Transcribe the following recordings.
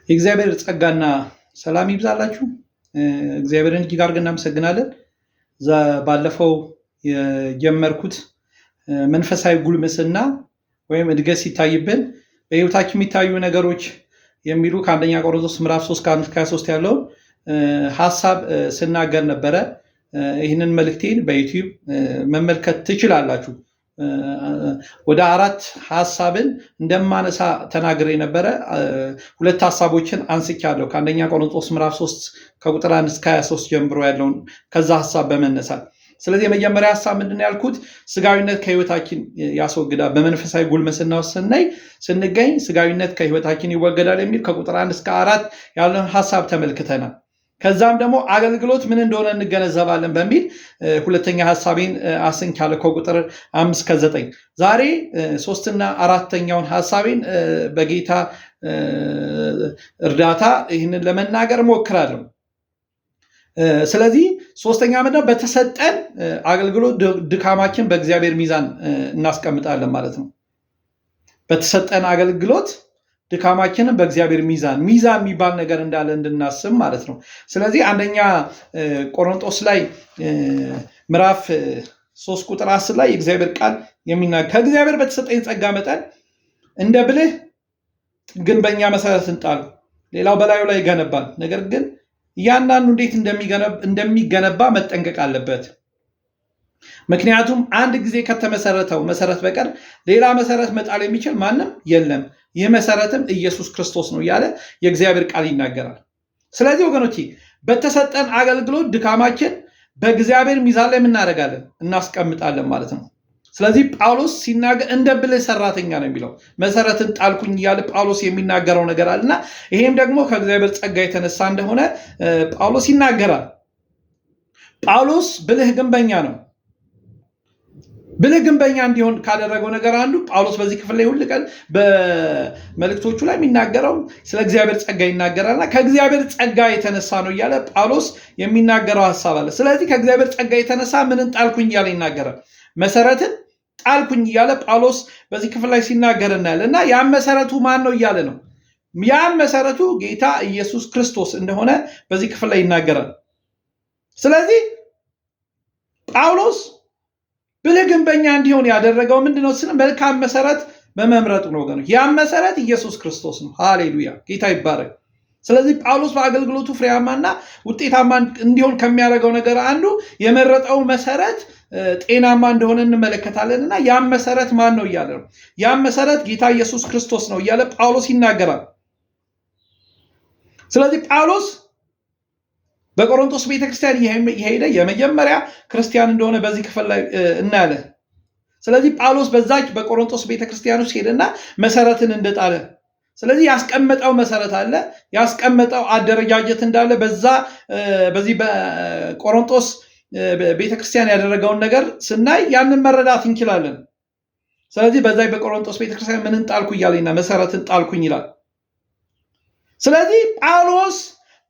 የእግዚአብሔር ጸጋና ሰላም ይብዛላችሁ። እግዚአብሔርን እጅግ አድርገን እናመሰግናለን። ባለፈው የጀመርኩት መንፈሳዊ ጉልምስና ወይም እድገት ሲታይብን በሕይወታችን የሚታዩ ነገሮች የሚሉ ከአንደኛ ቆሮንቶስ ምዕራፍ 3 ከ1-23 ያለውን ሀሳብ ስናገር ነበረ። ይህንን መልእክቴን በዩቲዩብ መመልከት ትችላላችሁ። ወደ 4 ሀሳብን እንደማነሳ ተናግሬ ነበረ። 2 ሀሳቦችን አንስቻለሁ። ከአንደኛ ቆሮንቶስ ምዕራፍ 3 ከቁጥር 1-23 ጀምሮ ያለውን ከዛ ሀሳብ በመነሳት ስለዚህ የመጀመሪያ ሀሳብ ምንድን ነው ያልኩት? ስጋዊነት ከህይወታችን ያስወግዳል። በመንፈሳዊ ጉልምስና ስንገኝ ስጋዊነት ከህይወታችን ይወገዳል የሚል ከቁጥር 1-4 ያለውን ሀሳብ ተመልክተናል። ከዛም ደግሞ አገልግሎት ምን እንደሆነ እንገነዘባለን በሚል ሁለተኛ ሀሳቤን አስንቻለሁ ከቁጥር 5-9። ዛሬ 3ና 4ኛውን ሀሳቤን በጌታ እርዳታ ይህንን ለመናገር ሞክራለሁ። ስለዚህ 3ኛ ምንድነው? በተሰጠን አገልግሎት ድካማችን በእግዚአብሔር ሚዛን እናስቀምጣለን ማለት ነው። በተሰጠን አገልግሎት ድካማችንን በእግዚአብሔር ሚዛን የሚባል ነገር እንዳለ እንድናስብ ማለት ነው። ስለዚህ አንደኛ ቆሮንቶስ ላይ ምዕራፍ 3 ቁጥር 10 ላይ የእግዚአብሔር ቃል የሚናገር ከእግዚአብሔር በተሰጠኝ ጸጋ መጠን እንደ ብልህ ግንበኛ መሰረት እንጣሉ፣ ሌላው በላዩ ላይ ይገነባል። ነገር ግን እያንዳንዱ እንዴት እንደሚገነባ መጠንቀቅ አለበት። ምክንያቱም አንድ ጊዜ ከተመሰረተው መሰረት በቀር ሌላ መሰረት መጣል የሚችል ማንም የለም፣ ይህ መሰረትም ኢየሱስ ክርስቶስ ነው እያለ የእግዚአብሔር ቃል ይናገራል። ስለዚህ ወገኖቼ በተሰጠን አገልግሎት ድካማችን በእግዚአብሔር ሚዛን ላይ እናደርጋለን፣ እናስቀምጣለን ማለት ነው። ስለዚህ ጳውሎስ ሲናገር እንደ ብልህ ሰራተኛ ነው የሚለው። መሰረትን ጣልኩኝ እያለ ጳውሎስ የሚናገረው ነገር አለና ይሄም ደግሞ ከእግዚአብሔር ጸጋ የተነሳ እንደሆነ ጳውሎስ ይናገራል። ጳውሎስ ብልህ ግንበኛ ነው። ብልህ ግንበኛ እንዲሆን ካደረገው ነገር አንዱ ጳውሎስ በዚህ ክፍል ላይ ሁል ቀን በመልእክቶቹ ላይ የሚናገረው ስለ እግዚአብሔር ጸጋ ይናገራልና ከእግዚአብሔር ጸጋ የተነሳ ነው እያለ ጳውሎስ የሚናገረው ሀሳብ አለ። ስለዚህ ከእግዚአብሔር ጸጋ የተነሳ ምንን ጣልኩኝ እያለ ይናገራል። መሰረትን ጣልኩኝ እያለ ጳውሎስ በዚህ ክፍል ላይ ሲናገር እናያለን። እና ያም መሰረቱ ማን ነው እያለ ነው። ያም መሰረቱ ጌታ ኢየሱስ ክርስቶስ እንደሆነ በዚህ ክፍል ላይ ይናገራል። ስለዚህ ጳውሎስ ብልህ ግንበኛ እንዲሆን ያደረገው ምንድነው? መልካም መሰረት በመምረጡ ነው ወገኖች። ያም መሰረት ኢየሱስ ክርስቶስ ነው። ሃሌሉያ፣ ጌታ ይባረክ። ስለዚህ ጳውሎስ በአገልግሎቱ ፍሬያማና ውጤታማ እንዲሆን ከሚያደርገው ነገር አንዱ የመረጠው መሰረት ጤናማ እንደሆነ እንመለከታለን። እና ያም መሰረት ማን ነው እያለ ነው። ያም መሰረት ጌታ ኢየሱስ ክርስቶስ ነው እያለ ጳውሎስ ይናገራል። ስለዚህ ጳውሎስ በቆሮንቶስ ቤተክርስቲያን የሄደ የመጀመሪያ ክርስቲያን እንደሆነ በዚህ ክፍል ላይ እናያለን። ስለዚህ ጳውሎስ በዛች በቆሮንቶስ ቤተክርስቲያን ውስጥ ሄደና መሰረትን እንደጣለ፣ ስለዚህ ያስቀመጠው መሰረት አለ፣ ያስቀመጠው አደረጃጀት እንዳለ በዚህ በቆሮንቶስ ቤተክርስቲያን ያደረገውን ነገር ስናይ ያንን መረዳት እንችላለን። ስለዚህ በዛ በቆሮንቶስ ቤተክርስቲያን ምንን ጣልኩ እያለና መሰረትን ጣልኩኝ ይላል። ስለዚህ ጳውሎስ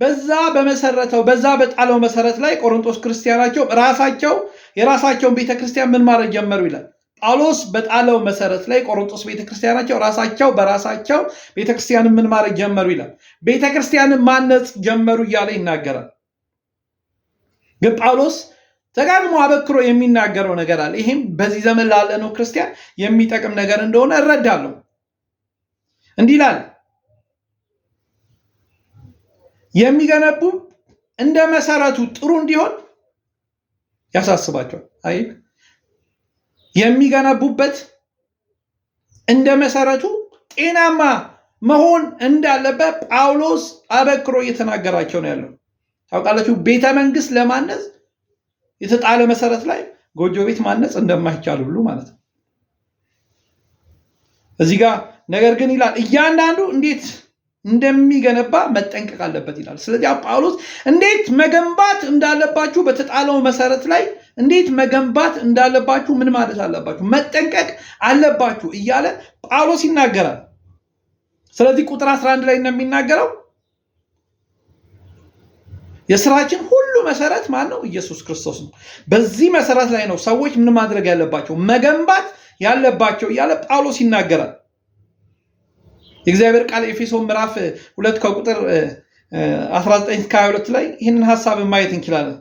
በዛ በጣለው መሰረት ላይ ቆሮንቶስ ክርስቲያናቸው የራሳቸውን ቤተክርስቲያን ምን ማድረግ ጀመሩ ይላል። ጳውሎስ በጣለው መሰረት ላይ ቆሮንቶስ ቤተክርስቲያናቸው በራሳቸው ቤተክርስቲያንን ምን ማድረግ ጀመሩ ይላል። ቤተክርስቲያንን ማነጽ ጀመሩ እያለ ይናገራል። ግን ጳውሎስ ተጋግሞ አበክሮ የሚናገረው ነገር አለ። ይህም በዚህ ዘመን ላለነው ክርስቲያን የሚጠቅም ነገር እንደሆነ እረዳለሁ። እንዲህ ይላል፣ የሚገነቡ እንደ መሰረቱ ጥሩ እንዲሆን ያሳስባቸዋል። አይ የሚገነቡበት እንደ መሰረቱ ጤናማ መሆን እንዳለበት ጳውሎስ አበክሮ እየተናገራቸው ነው ያለው። ታውቃላችሁ፣ ቤተ መንግስት ለማነጽ የተጣለ መሰረት ላይ ጎጆ ቤት ማነጽ እንደማይቻል ሁሉ ማለት ነው። እዚህ ጋር ነገር ግን ይላል እያንዳንዱ እንዴት እንደሚገነባ መጠንቀቅ አለበት ይላል። ስለዚህ ጳውሎስ እንዴት መገንባት እንዳለባችሁ በተጣለው መሰረት ላይ እንዴት መገንባት እንዳለባችሁ ምን ማለት አለባችሁ መጠንቀቅ አለባችሁ እያለ ጳውሎስ ይናገራል። ስለዚህ ቁጥር 11 ላይ እንደሚናገረው የስራችን ሁሉ መሰረት ማን ነው? ኢየሱስ ክርስቶስ ነው። በዚህ መሰረት ላይ ነው ሰዎች ምን ማድረግ ያለባቸው መገንባት ያለባቸው እያለ ጳውሎስ ይናገራል። የእግዚአብሔር ቃል ኤፌሶን ምዕራፍ 2 ከቁጥር 19-22 ላይ ይህንን ሐሳብ ማየት እንችላለን።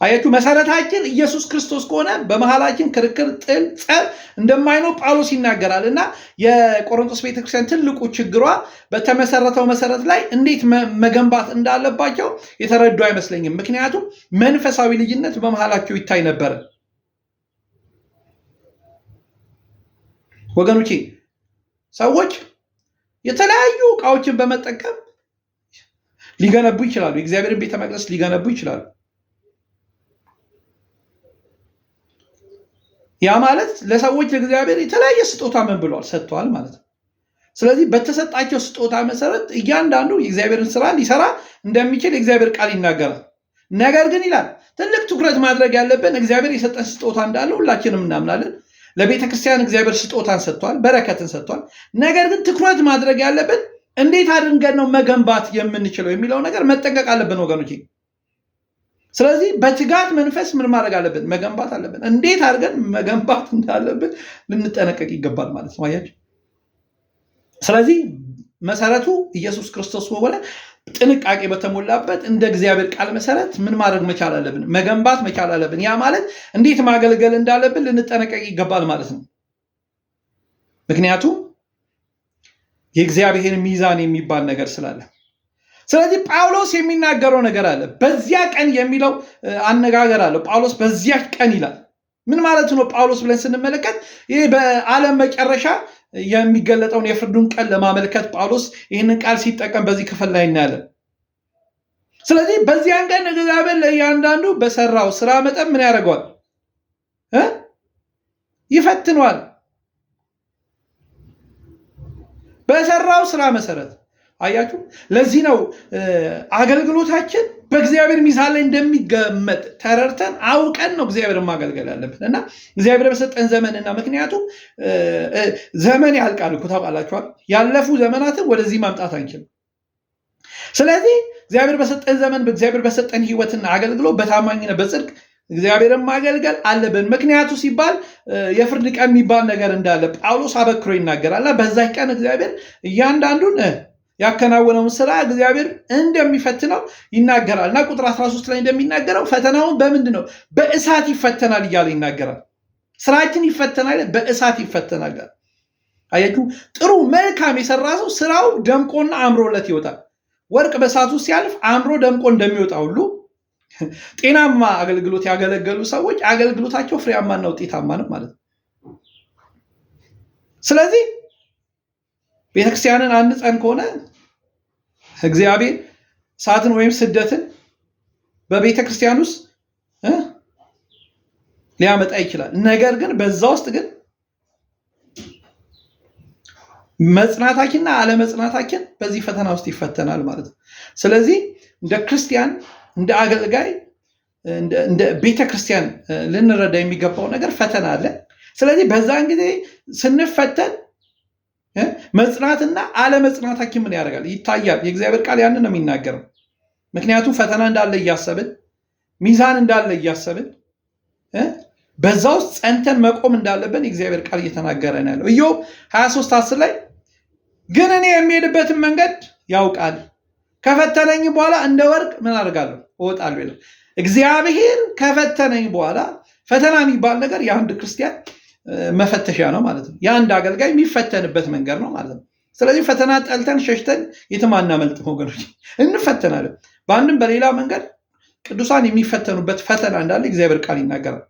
አያችሁ፣ መሰረታችን ኢየሱስ ክርስቶስ ከሆነ በመሃላችን ክርክር፣ ጥል፣ ጸብ እንደማይኖር ጳውሎስ ይናገራል። እና የቆሮንቶስ ቤተክርስቲያን ትልቁ ችግሯ በተመሰረተው መሰረት ላይ እንዴት መገንባት እንዳለባቸው የተረዱ አይመስለኝም። ምክንያቱም መንፈሳዊ ልዩነት በመሃላቸው ይታይ ነበር። ወገኖቼ ሰዎች የተለያዩ ዕቃዎችን በመጠቀም ሊገነቡ ይችላሉ። የእግዚአብሔርን ቤተ መቅደስ ሊገነቡ ይችላሉ። ያ ማለት ለሰዎች እግዚአብሔር የተለያየ ስጦታ ምን ብሏል? ሰጥቷል ማለት ነው። ስለዚህ በተሰጣቸው ስጦታ መሰረት እያንዳንዱ የእግዚአብሔርን ስራ ሊሰራ እንደሚችል የእግዚአብሔር ቃል ይናገራል። ነገር ግን ይላል ትልቅ ትኩረት ማድረግ ያለብን እግዚአብሔር የሰጠን ስጦታ እንዳለ ሁላችንም እናምናለን። ለቤተ ክርስቲያን እግዚአብሔር ስጦታን ሰጥቷል፣ በረከትን ሰጥቷል። ነገር ግን ትኩረት ማድረግ ያለብን እንዴት አድርገን ነው መገንባት የምንችለው የሚለው ነገር መጠንቀቅ አለብን ወገኖቼ። ስለዚህ በትጋት መንፈስ ምን ማድረግ አለብን? መገንባት አለብን። እንዴት አድርገን መገንባት እንዳለብን ልንጠነቀቅ ይገባል ማለት ነው። አያችሁ። ስለዚህ መሰረቱ ኢየሱስ ክርስቶስ ሆነ ጥንቃቄ በተሞላበት እንደ እግዚአብሔር ቃል መሰረት ምን ማድረግ መቻል አለብን? መገንባት መቻል አለብን። ያ ማለት እንዴት ማገልገል እንዳለብን ልንጠነቀቅ ይገባል ማለት ነው። ምክንያቱም የእግዚአብሔር ሚዛን የሚባል ነገር ስላለ። ስለዚህ ጳውሎስ የሚናገረው ነገር አለ። በዚያ ቀን የሚለው አነጋገር አለ። ጳውሎስ በዚያ ቀን ይላል። ምን ማለት ነው ጳውሎስ ብለን ስንመለከት ይህ በዓለም መጨረሻ የሚገለጠውን የፍርዱን ቀን ለማመልከት ጳውሎስ ይህንን ቃል ሲጠቀም በዚህ ክፍል ላይ እናያለን። ስለዚህ በዚያን ቀን እግዚአብሔር ለእያንዳንዱ በሰራው ስራ መጠን ምን ያደርገዋል? ይፈትነዋል። በሰራው ስራ መሰረት። አያችሁ። ለዚህ ነው አገልግሎታችን በእግዚአብሔር ሚዛን ላይ እንደሚገመጥ ተረድተን አውቀን ነው እግዚአብሔርን ማገልገል ያለብን። እና እግዚአብሔር በሰጠን ዘመንና ምክንያቱም ዘመን ያልቃል እኮ ታውቃላችኋል። ያለፉ ዘመናትን ወደዚህ ማምጣት አንችልም። ስለዚህ እግዚአብሔር በሰጠን ዘመን በእግዚአብሔር በሰጠን ህይወትና አገልግሎት በታማኝነት በጽድቅ እግዚአብሔርን ማገልገል አለብን። ምክንያቱ ሲባል የፍርድ ቀን የሚባል ነገር እንዳለ ጳውሎስ አበክሮ ይናገራልና በዛ ቀን እግዚአብሔር እያንዳንዱን ያከናወነውን ስራ እግዚአብሔር እንደሚፈትነው ይናገራል። እና ቁጥር 13 ላይ እንደሚናገረው ፈተናውን በምንድን ነው? በእሳት ይፈተናል እያለ ይናገራል። ስራችን ይፈተናል፣ በእሳት ይፈተናል። አያችሁ፣ ጥሩ መልካም የሰራ ሰው ስራው ደምቆና አምሮለት ይወጣል። ወርቅ በእሳቱ ሲያልፍ አምሮ ደምቆ እንደሚወጣ ሁሉ ጤናማ አገልግሎት ያገለገሉ ሰዎች አገልግሎታቸው ፍሬያማና ውጤታማ ነው ማለት ነው። ስለዚህ ቤተክርስቲያንን አንጸን ከሆነ እግዚአብሔር እሳትን ወይም ስደትን በቤተክርስቲያን ውስጥ ሊያመጣ ይችላል። ነገር ግን በዛ ውስጥ ግን መጽናታችንና አለመጽናታችን በዚህ ፈተና ውስጥ ይፈተናል ማለት ነው። ስለዚህ እንደ ክርስቲያን እንደ አገልጋይ እንደ ቤተክርስቲያን ልንረዳ የሚገባው ነገር ፈተና አለ። ስለዚህ በዛን ጊዜ ስንፈተን መጽናትና አለመጽናታችን ምን ያደርጋል? ይታያል። የእግዚአብሔር ቃል ያንን ነው የሚናገረው። ምክንያቱም ፈተና እንዳለ እያሰብን ሚዛን እንዳለ እያሰብን በዛ ውስጥ ጸንተን መቆም እንዳለብን የእግዚአብሔር ቃል እየተናገረ ነው ያለው። ኢዮብ 23:10 ላይ ግን እኔ የሚሄድበትን መንገድ ያውቃል፣ ከፈተነኝ በኋላ እንደ ወርቅ ምን አደርጋለሁ? እወጣለሁ ይላል። እግዚአብሔር ከፈተነኝ በኋላ ፈተና የሚባል ነገር የአንድ ክርስቲያን መፈተሻ ነው ማለት ነው። የአንድ አገልጋይ የሚፈተንበት መንገድ ነው ማለት ነው። ስለዚህ ፈተና ጠልተን ሸሽተን የትም አናመልጥም ወገኖች፣ እንፈተናለን። በአንድም በሌላ መንገድ ቅዱሳን የሚፈተኑበት ፈተና እንዳለ እግዚአብሔር ቃል ይናገራል።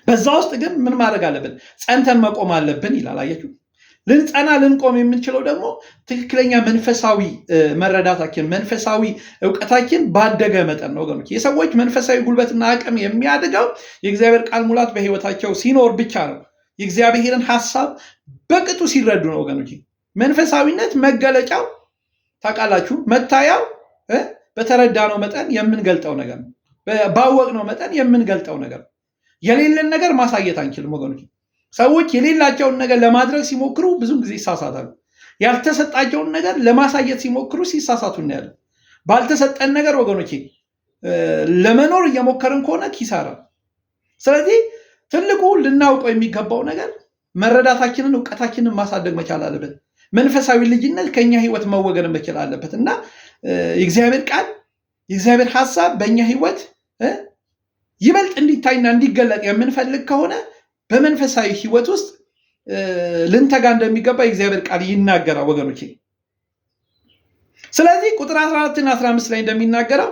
በዛ ውስጥ ግን ምን ማድረግ አለብን? ጸንተን መቆም አለብን ይላል። አያችሁ፣ ልንጸና ልንቆም የምንችለው ደግሞ ትክክለኛ መንፈሳዊ መረዳታችን መንፈሳዊ እውቀታችን ባደገ መጠን ነው ወገኖች። የሰዎች መንፈሳዊ ጉልበትና አቅም የሚያድገው የእግዚአብሔር ቃል ሙላት በህይወታቸው ሲኖር ብቻ ነው። የእግዚአብሔርን ሐሳብ በቅጡ ሲረዱ ነው ወገኖች። መንፈሳዊነት መገለጫው ታውቃላችሁ፣ መታያው በተረዳነው መጠን የምንገልጠው ነገር ነው። ባወቅነው መጠን የምንገልጠው ነገር ነው። የሌለን ነገር ማሳየት አንችልም ወገኖች። ሰዎች የሌላቸውን ነገር ለማድረግ ሲሞክሩ ብዙ ጊዜ ይሳሳታሉ። ያልተሰጣቸውን ነገር ለማሳየት ሲሞክሩ ሲሳሳቱ እናያለን። ባልተሰጠን ነገር ወገኖቼ ለመኖር እየሞከርን ከሆነ ኪሳራ። ስለዚህ ትልቁ ልናውቀው የሚገባው ነገር መረዳታችንን እውቀታችንን ማሳደግ መቻል አለብን። መንፈሳዊ ልጅነት ከኛ ህይወት መወገድ መቻል አለበት እና የእግዚአብሔር ቃል የእግዚአብሔር ሐሳብ በእኛ ህይወት ይበልጥ እንዲታይና እንዲገለጥ የምንፈልግ ከሆነ በመንፈሳዊ ህይወት ውስጥ ልንተጋ እንደሚገባ የእግዚአብሔር ቃል ይናገራል ወገኖቼ። ስለዚህ ቁጥር 14 እና 15 ላይ እንደሚናገረው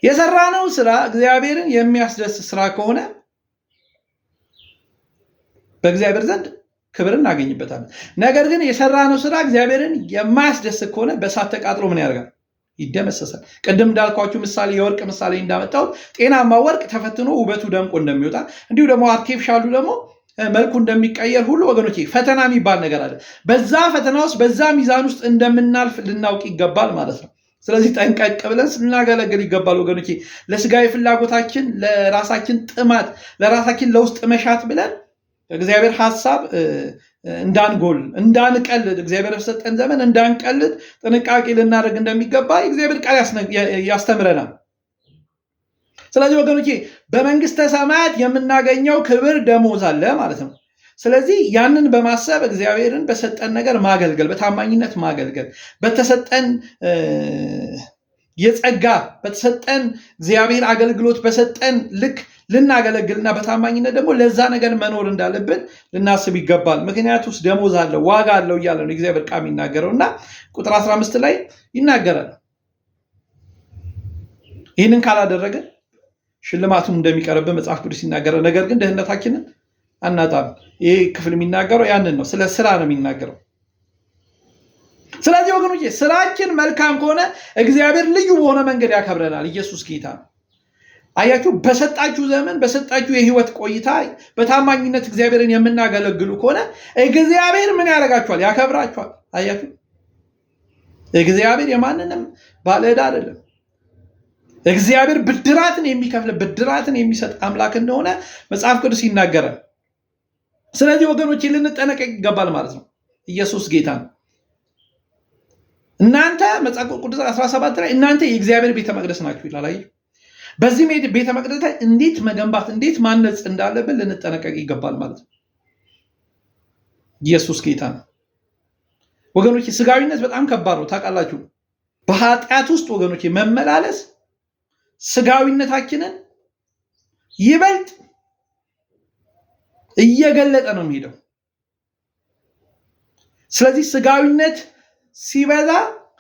የሰራነው ስራ እግዚአብሔርን የሚያስደስት ስራ ከሆነ በእግዚአብሔር ዘንድ ክብር እናገኝበታለን። ነገር ግን የሰራነው ስራ እግዚአብሔርን የማያስደስት ከሆነ በእሳት ተቃጥሎ ምን ያደርጋል? ይደመሰሳል። ቅድም እንዳልኳችሁ ምሳሌ የወርቅ ምሳሌ እንዳመጣሁት ጤናማ ወርቅ ተፈትኖ ውበቱ ደምቆ እንደሚወጣ እንዲሁ ደግሞ አርቲፊሻሉ ደግሞ መልኩ እንደሚቀየር ሁሉ ወገኖቼ ፈተና የሚባል ነገር አለ። በዛ ፈተና ውስጥ በዛ ሚዛን ውስጥ እንደምናልፍ ልናውቅ ይገባል ማለት ነው። ስለዚህ ጠንቀቅ ብለን ስናገለግል ይገባል ወገኖቼ። ለስጋዊ ፍላጎታችን፣ ለራሳችን ጥማት፣ ለራሳችን ለውስጥ መሻት ብለን እግዚአብሔር ሐሳብ እንዳንጎል እንዳንቀልድ እግዚአብሔር በሰጠን ዘመን እንዳንቀልድ ጥንቃቄ ልናደርግ እንደሚገባ የእግዚአብሔር ቃል ያስተምረናል። ስለዚህ ወገኖቼ በመንግስተ ሰማያት የምናገኘው ክብር ደሞዝ አለ ማለት ነው። ስለዚህ ያንን በማሰብ እግዚአብሔርን በሰጠን ነገር ማገልገል፣ በታማኝነት ማገልገል፣ በተሰጠን የጸጋ በተሰጠን እግዚአብሔር አገልግሎት በሰጠን ልክ ልናገለግልና በታማኝነት ደግሞ ለዛ ነገር መኖር እንዳለብን ልናስብ ይገባል። ምክንያቱም ደሞዝ አለው ዋጋ አለው እያለ ነው እግዚአብሔር ቃል የሚናገረው እና ቁጥር 15 ላይ ይናገራል። ይህንን ካላደረግን ሽልማቱም እንደሚቀርብን መጽሐፍ ቅዱስ ይናገራል። ነገር ግን ደህንነታችንን አናጣም። ይህ ክፍል የሚናገረው ያንን ነው። ስለ ስራ ነው የሚናገረው። ስለዚህ ወገኖቼ ስራችን መልካም ከሆነ እግዚአብሔር ልዩ በሆነ መንገድ ያከብረናል። ኢየሱስ ጌታ ነው። አያችሁ፣ በሰጣችሁ ዘመን በሰጣችሁ የህይወት ቆይታ በታማኝነት እግዚአብሔርን የምናገለግሉ ከሆነ እግዚአብሔር ምን ያደርጋችኋል? ያከብራችኋል። አያችሁ፣ እግዚአብሔር የማንንም ባለዕዳ አይደለም። እግዚአብሔር ብድራትን የሚከፍል ብድራትን የሚሰጥ አምላክ እንደሆነ መጽሐፍ ቅዱስ ይናገራል። ስለዚህ ወገኖቼ ልንጠነቀቅ ይገባል ማለት ነው። ኢየሱስ ጌታ ነው። እናንተ መጽሐፍ ቅዱስ 17 ላይ እናንተ የእግዚአብሔር ቤተ መቅደስ ናችሁ ይላል። አይ በዚህ ቤተ መቅደስ ላይ እንዴት መገንባት እንዴት ማነጽ እንዳለብን ልንጠነቀቅ ይገባል ማለት ነው። ኢየሱስ ጌታ ነው። ወገኖቼ ስጋዊነት በጣም ከባድ ነው ታውቃላችሁ። በኃጢአት ውስጥ ወገኖቼ መመላለስ ስጋዊነታችንን ይበልጥ እየገለጠ ነው የሚሄደው። ስለዚህ ስጋዊነት ሲበዛ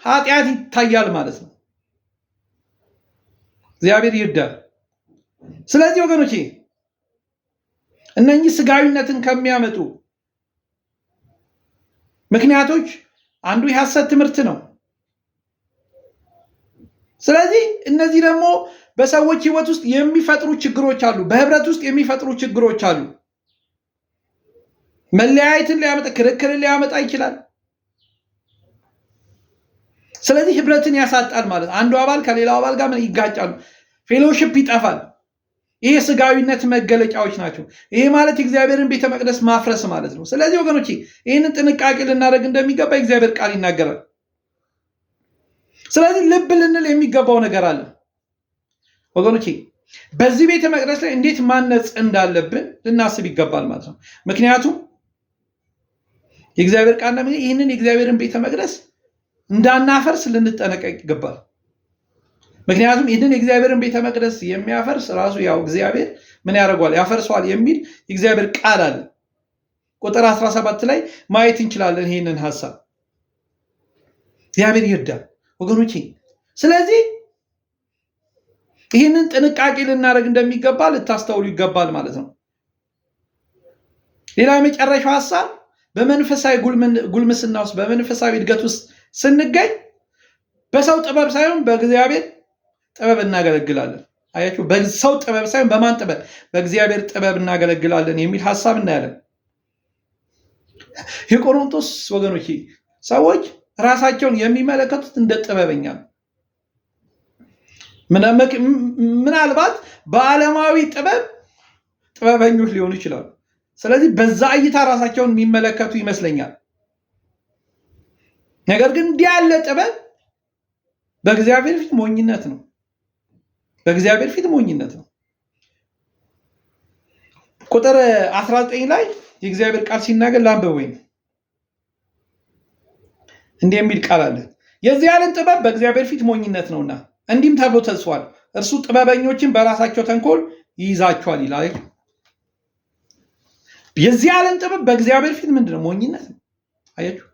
ኃጢአት ይታያል ማለት ነው። እግዚአብሔር ይርዳል። ስለዚህ ወገኖቼ እነኚህ ስጋዊነትን ከሚያመጡ ምክንያቶች አንዱ የሐሰት ትምህርት ነው። ስለዚህ እነዚህ ደግሞ በሰዎች ህይወት ውስጥ የሚፈጥሩ ችግሮች አሉ። በህብረት ውስጥ የሚፈጥሩ ችግሮች አሉ። መለያየትን ሊያመጣ ክርክርን ሊያመጣ ይችላል። ስለዚህ ህብረትን ያሳጣል ማለት አንዱ አባል ከሌላው አባል ጋር ይጋጫሉ። ፌሎሺፕ ይጠፋል። ይሄ ስጋዊነት መገለጫዎች ናቸው። ይሄ ማለት የእግዚአብሔርን ቤተ መቅደስ ማፍረስ ማለት ነው። ስለዚህ ወገኖቼ ይህንን ጥንቃቄ ልናደርግ እንደሚገባ የእግዚአብሔር ቃል ይናገራል። ስለዚህ ልብ ልንል የሚገባው ነገር አለ ወገኖቼ። በዚህ ቤተ መቅደስ ላይ እንዴት ማነጽ እንዳለብን ልናስብ ይገባል ማለት ነው። ምክንያቱም የእግዚአብሔር ቃል ይህንን የእግዚአብሔርን ቤተ መቅደስ እንዳናፈርስ ልንጠነቀቅ ይገባል። ምክንያቱም ይህንን የእግዚአብሔርን ቤተ መቅደስ የሚያፈርስ ራሱ ያው እግዚአብሔር ምን ያደርገዋል? ያፈርሰዋል የሚል የእግዚአብሔር ቃል አለ። ቁጥር 17 ላይ ማየት እንችላለን ይህንን ሐሳብ። እግዚአብሔር ይርዳል ወገኖቼ። ስለዚህ ይህንን ጥንቃቄ ልናደርግ እንደሚገባ ልታስተውሉ ይገባል ማለት ነው። ሌላ የመጨረሻው ሐሳብ በመንፈሳዊ ጉልምስና ውስጥ በመንፈሳዊ እድገት ውስጥ ስንገኝ በሰው ጥበብ ሳይሆን በእግዚአብሔር ጥበብ እናገለግላለን። አያችሁ፣ በሰው ጥበብ ሳይሆን በማን ጥበብ? በእግዚአብሔር ጥበብ እናገለግላለን የሚል ሐሳብ እናያለን። የቆሮንቶስ ወገኖች ሰዎች ራሳቸውን የሚመለከቱት እንደ ጥበበኛ ነው። ምናልባት በዓለማዊ ጥበበኞች ሊሆኑ ይችላሉ። ስለዚህ በዛ እይታ ራሳቸውን የሚመለከቱ ይመስለኛል። ነገር ግን እንዲህ ያለ ጥበብ በእግዚአብሔር ፊት ሞኝነት ነው። በእግዚአብሔር ፊት ሞኝነት ነው። ቁጥር 19 ላይ የእግዚአብሔር ቃል ሲናገር ላንብብ ወይም እንዲህ የሚል ቃል አለ፣ የዚህ ዓለም ጥበብ በእግዚአብሔር ፊት ሞኝነት ነውና እንዲህም ተብሎ ተጽፏል፣ እርሱ ጥበበኞችን በራሳቸው ተንኮል ይይዛቸዋል ይላል። የዚህ ዓለም ጥበብ በእግዚአብሔር ፊት ምንድነው? ሞኝነት ነው። አያችሁ፣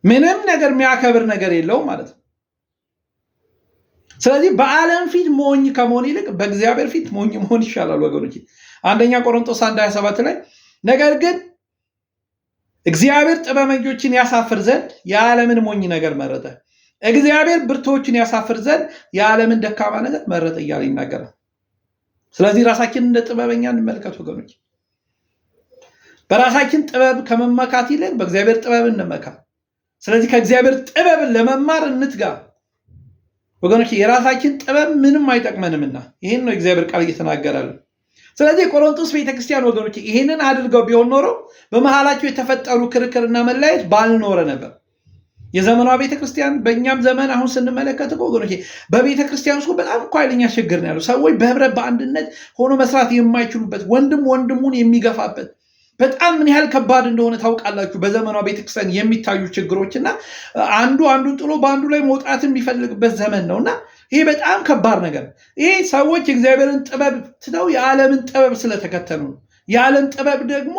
ምንም ነገር የሚያከብር ነገር የለውም ማለት ነው። ስለዚህ በዓለም ፊት ሞኝ ከመሆን ይልቅ በእግዚአብሔር ፊት ሞኝ መሆን ይሻላል ወገኖች። አንደኛ ቆሮንቶስ 1:27 ላይ ነገር ግን እግዚአብሔር ጥበበኞችን ያሳፍር ዘንድ የዓለምን ሞኝ ነገር መረጠ፣ እግዚአብሔር ብርቶችን ያሳፍር ዘንድ የዓለምን ደካማ ነገር መረጠ እያለ ይናገራል። ስለዚህ ራሳችንን እንደ ጥበበኛ እንመልከት ወገኖች። በራሳችን ጥበብ ከመመካት ይልቅ በእግዚአብሔር ጥበብ እንመካ። ስለዚህ ከእግዚአብሔር ጥበብን ለመማር እንትጋ ወገኖች። የራሳችን ጥበብ ምንም አይጠቅመንምና ይህን ነው እግዚአብሔር ቃል እየተናገራል። ስለዚህ የቆሮንቶስ ቤተክርስቲያን ወገኖች ይህንን አድርገው ቢሆን ኖሮ በመሃላቸው የተፈጠሩ ክርክርና መለያየት ባልኖረ ነበር። የዘመኗ ቤተክርስቲያን በእኛም ዘመን አሁን ስንመለከት ወገኖች በቤተክርስቲያን ውስጥ በጣም እኮ ኃይለኛ ችግር ነው ያለው። ሰዎች በህብረት በአንድነት ሆኖ መስራት የማይችሉበት፣ ወንድም ወንድሙን የሚገፋበት በጣም ምን ያህል ከባድ እንደሆነ ታውቃላችሁ። በዘመኗ ቤተክርስቲያን የሚታዩ ችግሮችና አንዱ አንዱን ጥሎ በአንዱ ላይ መውጣት የሚፈልግበት ዘመን ነውና ይሄ በጣም ከባድ ነገር። ይሄ ሰዎች እግዚአብሔርን ጥበብ ትተው የዓለምን ጥበብ ስለተከተሉ ነው። የዓለም ጥበብ ደግሞ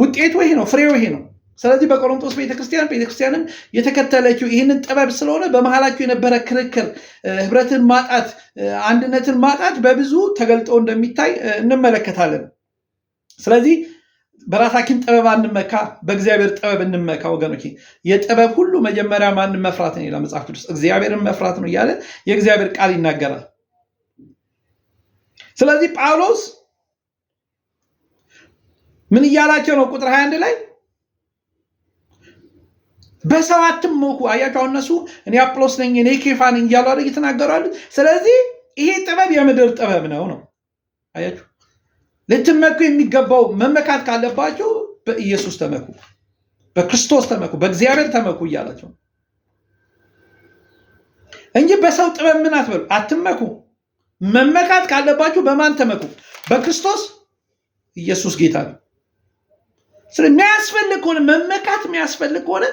ውጤቱ ይሄ ነው፣ ፍሬው ይሄ ነው። ስለዚህ በቆሮንቶስ ቤተክርስቲያንም የተከተለችው ይህንን ጥበብ ስለሆነ በመሃላቸው የነበረ ክርክር፣ ህብረትን ማጣት፣ አንድነትን ማጣት በብዙ ተገልጦ እንደሚታይ እንመለከታለን። ስለዚህ በራሳችን ጥበብ አንመካ፣ በእግዚአብሔር ጥበብ እንመካ ወገኖች። የጥበብ ሁሉ መጀመሪያ ማንን መፍራት ነው ይላል መጽሐፍ ቅዱስ? እግዚአብሔርን መፍራት ነው እያለ የእግዚአብሔር ቃል ይናገራል። ስለዚህ ጳውሎስ ምን እያላቸው ነው? ቁጥር 21 ላይ በሰው አትመኩ። አያቸው አሁን እነሱ እኔ አጵሎስ ነኝ እኔ ኬፋ ነኝ እያሉ አይደል እየተናገሩ። ስለዚህ ይሄ ጥበብ የምድር ጥበብ ነው። አያችሁ፣ ልትመኩ የሚገባው መመካት ካለባቸው በኢየሱስ ተመኩ፣ በክርስቶስ ተመኩ፣ በእግዚአብሔር ተመኩ እያላቸው እንጂ በሰው ጥበብ ምን አትበሉ፣ አትመኩ። መመካት ካለባችሁ በማን ተመኩ? በክርስቶስ ኢየሱስ ጌታ ነው። ስለሚያስፈልግ ከሆነ መመካት የሚያስፈልግ ከሆነ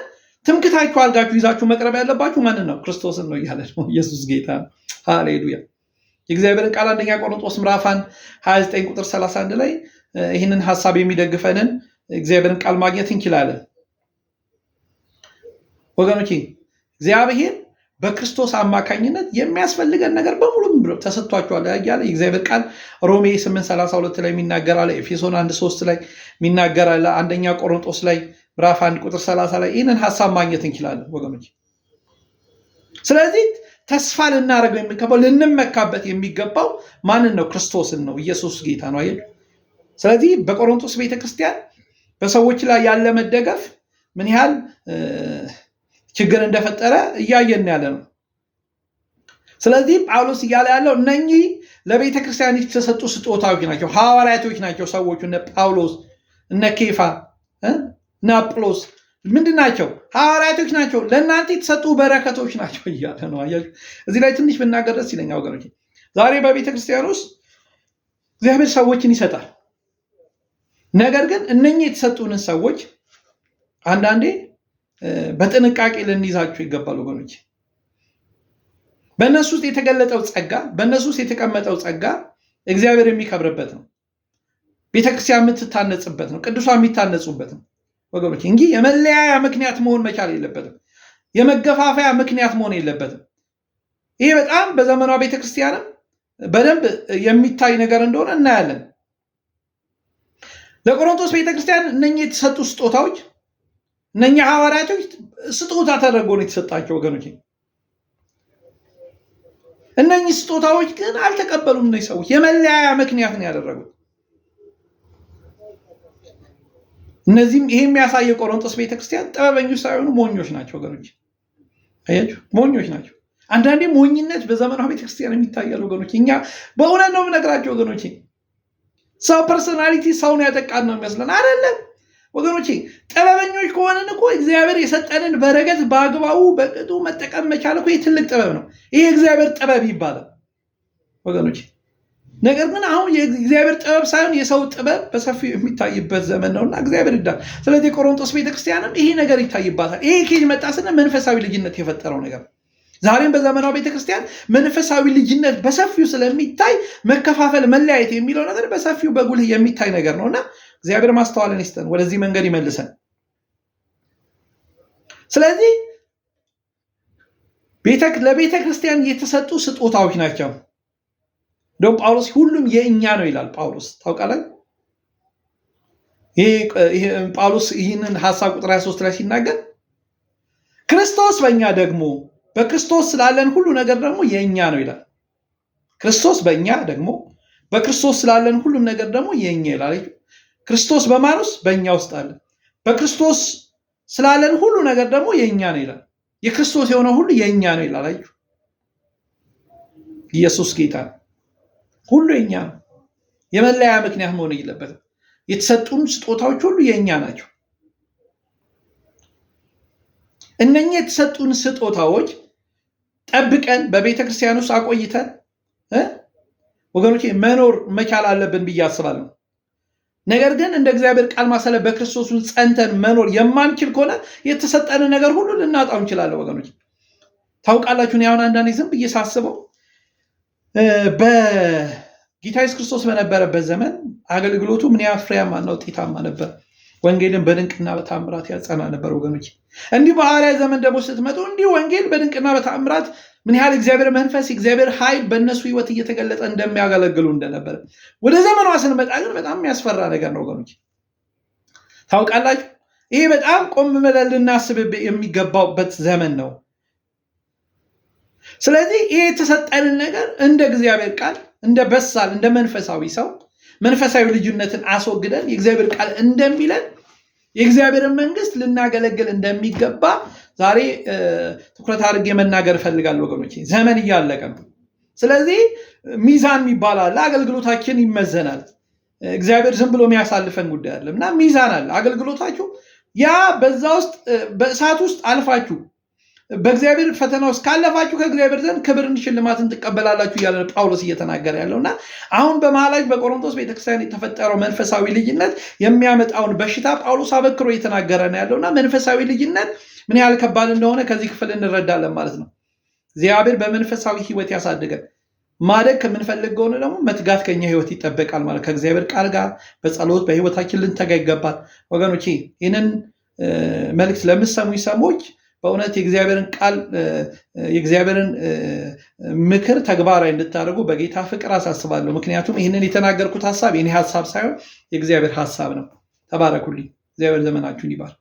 ትምክታችሁ አድርጋችሁ ይዛችሁ መቅረብ ያለባችሁ ማንን ነው? ክርስቶስን ነው እያለ ነው። ኢየሱስ ጌታ ነው። ሃሌሉያ። የእግዚአብሔርን ቃል አንደኛ ቆሮንቶስ ምዕራፍ 29 ቁጥር 31 ላይ ይህንን ሐሳብ የሚደግፈንን እግዚአብሔርን ቃል ማግኘት እንችላለን ወገኖቼ። እግዚአብሔር በክርስቶስ አማካኝነት የሚያስፈልገን ነገር በሙሉ ተሰጥቷቸዋል እያለ የእግዚአብሔር ቃል ሮሜ 8:32 ላይ የሚናገራል፣ ኤፌሶን 1:3 ላይ የሚናገራል፣ አንደኛ ቆሮንቶስ ላይ ምዕራፍ 1 ቁጥር 30 ላይ ይህንን ሐሳብ ማግኘት እንችላለን ወገኖች። ስለዚህ ተስፋ ልናደርገው የሚገባው ልንመካበት የሚገባው ማንን ነው? ክርስቶስን ነው። ኢየሱስ ጌታ ነው። አየህ። ስለዚህ በቆሮንቶስ ቤተክርስቲያን በሰዎች ላይ ያለ መደገፍ ምን ያህል ችግር እንደፈጠረ እያየን ያለ ነው። ስለዚህ ጳውሎስ እያለ ያለው እነኚህ ለቤተክርስቲያን የተሰጡ ስጦታዎች ናቸው፣ ሐዋርያቶች ናቸው። ሰዎቹ እነ ጳውሎስ እነ ኬፋ እነ አጵሎስ ምንድን ናቸው? ሐዋርያቶች ናቸው። ለእናንተ የተሰጡ በረከቶች ናቸው እያለ ነው። አያችሁ፣ እዚህ ላይ ትንሽ ብናገር ደስ ይለኛል ወገኖች። ዛሬ በቤተክርስቲያን ውስጥ እግዚአብሔር ሰዎችን ይሰጣል። ነገር ግን እነኚህ የተሰጡንን ሰዎች አንዳንዴ በጥንቃቄ ልንይዛቸው ይገባል ወገኖች። በእነሱ ውስጥ የተገለጠው ጸጋ፣ በእነሱ ውስጥ የተቀመጠው ጸጋ እግዚአብሔር የሚከብርበት ነው። ቤተክርስቲያን የምትታነጽበት ነው። ቅዱሳን የሚታነጹበት ነው ወገኖች እንጂ የመለያያ ምክንያት መሆን መቻል የለበትም። የመገፋፈያ ምክንያት መሆን የለበትም። ይሄ በጣም በዘመኗ ቤተክርስቲያንም በደንብ የሚታይ ነገር እንደሆነ እናያለን። ለቆሮንቶስ ቤተክርስቲያን እነኚህ የተሰጡ ስጦታዎች፣ እነኚህ ሐዋርያቶች ስጦታ ተደርጎ ነው የተሰጣቸው ወገኖች። እነኚህ ስጦታዎች ግን አልተቀበሉም። እነዚህ ሰዎች የመለያያ ምክንያት ነው ያደረጉት። እነዚህም ይሄ የሚያሳየው ቆሮንቶስ ቤተክርስቲያን ጥበበኞች ሳይሆኑ ሞኞች ናቸው ወገኖች። አያችሁ፣ ሞኞች ናቸው። አንዳንዴ ሞኝነት በዘመናዊ ቤተክርስቲያን የሚታያል ወገኖች። እኛ በእውነት ነው የምነግራቸው ወገኖች። ሰው ፐርሶናሊቲ ሰውን ያጠቃን ነው የሚመስለን አይደለም ወገኖች። ጥበበኞች ከሆነን እኮ እግዚአብሔር የሰጠንን በረከት በአግባቡ በቅጡ መጠቀም መቻል እኮ ትልቅ ጥበብ ነው። ይሄ እግዚአብሔር ጥበብ ይባላል ወገኖች። ነገር ግን አሁን የእግዚአብሔር ጥበብ ሳይሆን የሰው ጥበብ በሰፊው የሚታይበት ዘመን ነውና እግዚአብሔር ይርዳል። ስለዚህ ቆሮንቶስ ቤተክርስቲያንም ይሄ ነገር ይታይባታል። ይሄ ከየት መጣ ስንል መንፈሳዊ ልጅነት የፈጠረው ነገር። ዛሬም በዘመናዊ ቤተክርስቲያን መንፈሳዊ ልጅነት በሰፊው ስለሚታይ መከፋፈል፣ መለያየት የሚለው ነገር በሰፊው በጉልህ የሚታይ ነገር ነውና እግዚአብሔር ማስተዋልን ይስጠን፣ ወደዚህ መንገድ ይመልሰን። ስለዚህ ለቤተክርስቲያን የተሰጡ ስጦታዎች ናቸው። እንደውም ጳውሎስ ሁሉም የእኛ ነው ይላል። ጳውሎስ ታውቃለህ፣ ጳውሎስ ይህንን ሐሳብ ቁጥር 23 ላይ ሲናገር ክርስቶስ በእኛ ደግሞ በክርስቶስ ስላለን ሁሉ ነገር ደግሞ የእኛ ነው ይላል። ክርስቶስ በእኛ ደግሞ በክርስቶስ ስላለን ሁሉም ነገር ደግሞ የእኛ ይላል። ክርስቶስ በማን ውስጥ? በእኛ ውስጥ አለ። በክርስቶስ ስላለን ሁሉ ነገር ደግሞ የእኛ ነው ይላል። የክርስቶስ የሆነ ሁሉ የእኛ ነው ይላል። አያችሁ፣ ኢየሱስ ጌታ ነው። ሁሉ የእኛ ነው። የመለያ ምክንያት መሆን የለበትም። የተሰጡን ስጦታዎች ሁሉ የእኛ ናቸው። እነኚህ የተሰጡን ስጦታዎች ጠብቀን በቤተ ክርስቲያን ውስጥ አቆይተን ወገኖቼ መኖር መቻል አለብን ብዬ አስባለሁ። ነገር ግን እንደ እግዚአብሔር ቃል ማሰለ በክርስቶስ ጸንተን መኖር የማንችል ከሆነ የተሰጠንን ነገር ሁሉ ልናጣው እንችላለን። ወገኖቼ ታውቃላችሁ፣ አሁን አንዳንዴ ዝም ብዬ ሳስበው በጌታ ኢየሱስ ክርስቶስ በነበረበት ዘመን አገልግሎቱ ምን ያህል ፍሬያማና ውጤታማ ነበር። ወንጌልን በድንቅና በተአምራት ያጸና ነበር። ወገኖች እንዲህ በሐዋርያት ዘመን ደግሞ ስትመጡ እንዲህ ወንጌል በድንቅና በተአምራት ምን ያህል እግዚአብሔር መንፈስ፣ እግዚአብሔር ኃይል በእነሱ ህይወት እየተገለጠ እንደሚያገለግሉ እንደነበረ ወደ ዘመኗ ስንመጣ ግን በጣም የሚያስፈራ ነገር ነው። ወገኖች ታውቃላችሁ፣ ይሄ በጣም ቆም ብለን ልናስብ የሚገባበት ዘመን ነው። ስለዚህ ይሄ የተሰጠንን ነገር እንደ እግዚአብሔር ቃል እንደ በሳል እንደ መንፈሳዊ ሰው መንፈሳዊ ልጅነትን አስወግደን የእግዚአብሔር ቃል እንደሚለን የእግዚአብሔርን መንግስት ልናገለግል እንደሚገባ ዛሬ ትኩረት አድርጌ መናገር እፈልጋለሁ። ወገኖቼ ዘመን እያለቀ ነው። ስለዚህ ሚዛን ይባላል። አገልግሎታችን ይመዘናል። እግዚአብሔር ዝም ብሎ የሚያሳልፈን ጉዳይ አይደለም እና ሚዛን አለ። አገልግሎታችሁ ያ በዛ ውስጥ በእሳት ውስጥ አልፋችሁ በእግዚአብሔር ፈተና ውስጥ ካለፋችሁ ከእግዚአብሔር ዘንድ ክብርን ሽልማትን ትቀበላላችሁ እያለ ጳውሎስ እየተናገረ ያለውና አሁን በመሃላችሁ በቆሮንቶስ ቤተክርስቲያን የተፈጠረው መንፈሳዊ ልጅነት የሚያመጣውን በሽታ ጳውሎስ አበክሮ እየተናገረ ነው ያለውና መንፈሳዊ ልጅነት ምን ያህል ከባድ እንደሆነ ከዚህ ክፍል እንረዳለን ማለት ነው። እግዚአብሔር በመንፈሳዊ ህይወት ያሳድገን። ማደግ ከምንፈልግ ከሆነ ደግሞ መትጋት ከኛ ህይወት ይጠበቃል ማለት ከእግዚአብሔር ቃል ጋር በጸሎት በህይወታችን ልንተጋ ይገባል። ወገኖቼ ይህንን መልእክት ለምትሰሙኝ ሰዎች በእውነት የእግዚአብሔርን ቃል የእግዚአብሔርን ምክር ተግባራዊ እንድታደርጉ በጌታ ፍቅር አሳስባለሁ። ምክንያቱም ይህንን የተናገርኩት ሀሳብ የኔ ሀሳብ ሳይሆን የእግዚአብሔር ሀሳብ ነው። ተባረኩልኝ። እግዚአብሔር ዘመናችሁን ይባርክ።